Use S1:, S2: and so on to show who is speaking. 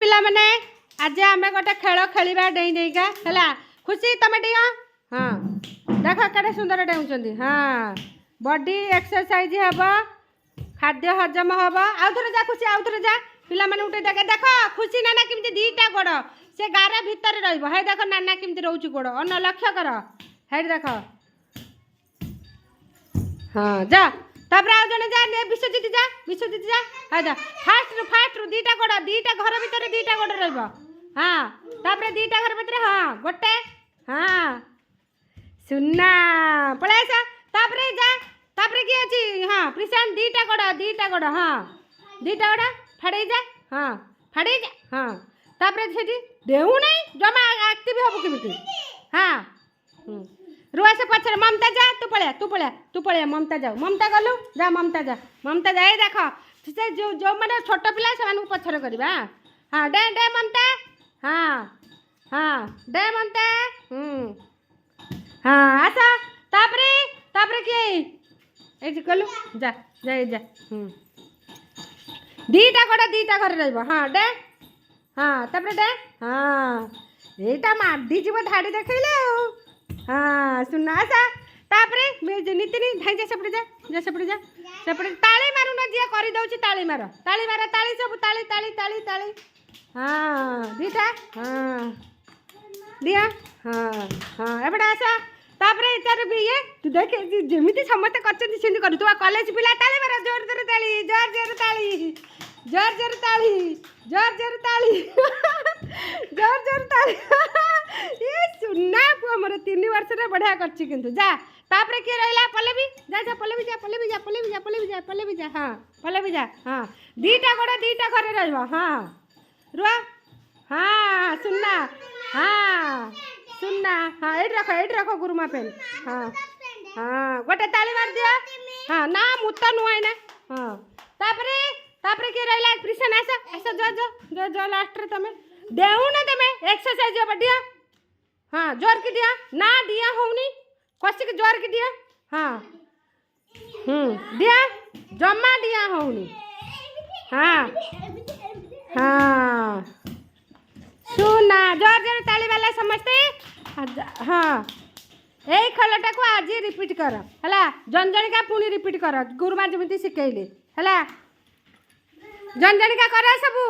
S1: पिला माने आज आम गोटे खेल खेलवा डेई डेईका है खुशी तुम डिह हाँ देख के सुंदर डेउंट हाँ बॉडी एक्सरसाइज हम खाद्य हजम हम आउ थे जा खुशी आउ थे जा पिला माने उठे देख देख खुशी नाना केमती दीटा गोड़ से गार भितर रही देख नाना केमती रोच गोड़ अन लक्ष्य कर है देख हाँ जा तापर आउ जने जा विश्वजीत जा हाँ जा फास्ट रु दीटा गोड़ दीटा घर भितर दीटा गोड़ रही हाँ तापर दीटा घर भितर हाँ गोटे हाँ सुना पलि आस तापर जा तापर किए अच्छी हाँ प्रशांत दीटा गोड़ हाँ दीटा गोड़ फाड़े जा हाँ फाड़े जा हाँ तापर से देहू नहीं जमा एक्टिव हबु केमिति हाँ रुआ से पछर ममता जा तू पळिया ममता जाओ ममता गलु जा ममता जा ए देख से जो मैंने छोट पिला से पछर करवा हाँ डे डे ममता हाँ हाँ डे ममता हाँ आस तापरे तापरे किए गलु जा जा जा दीटा घर रही हाँ डे हाँ तापरे डे हाँ यहीटा माडी जीव धाड़ी देखले हाँ सुना आसा तापरे नीतिनी धाई जा सेपटे ताली मारू ना जी कर दौची ताली मार ताली सब ताली ताली ताली ताली हाँ दीटा हाँ दिया हाँ हाँ एपटे आसा तापरे तार भी ये तू देख जेमिति समस्त करछन सेंदी कर तू कॉलेज पिला ताली मार जोर जोर ताली जोर जोर ताली जोर जोर ताली जोर जोर ताली जोर जोर ताली ये सुना पुआ मोर 3 वर्ष रे बढ़िया करछि किंतु जा तापरे के रहला पल्लवी जा जा पल्लवी जा हां पल्लवी जा हां दीटा गोड़ दीटा घरे रहबो हां रुआ हां सुनना हां एट रखो गुरुमा पेन हां हां गोटे ताली मार दियो हां ना मुत्ता नुआई ना हां तापरे के रहला प्रिशन आसा जो लास्ट रे तमे देहू ना तमे एक्सरसाइज बढ़िया हाँ जोर की दिया ना दिया होनी कसी के जोर की दिया हाँ दिया जमा दिया होनी हाँ हाँ सुना जोर जोर ताली वाला समझते हाँ यही खेलटा को आज रिपीट कर है जन जनिका पुणी रिपीट कर गुरुमा जमी शिखेले है जन जनिका कर सबू।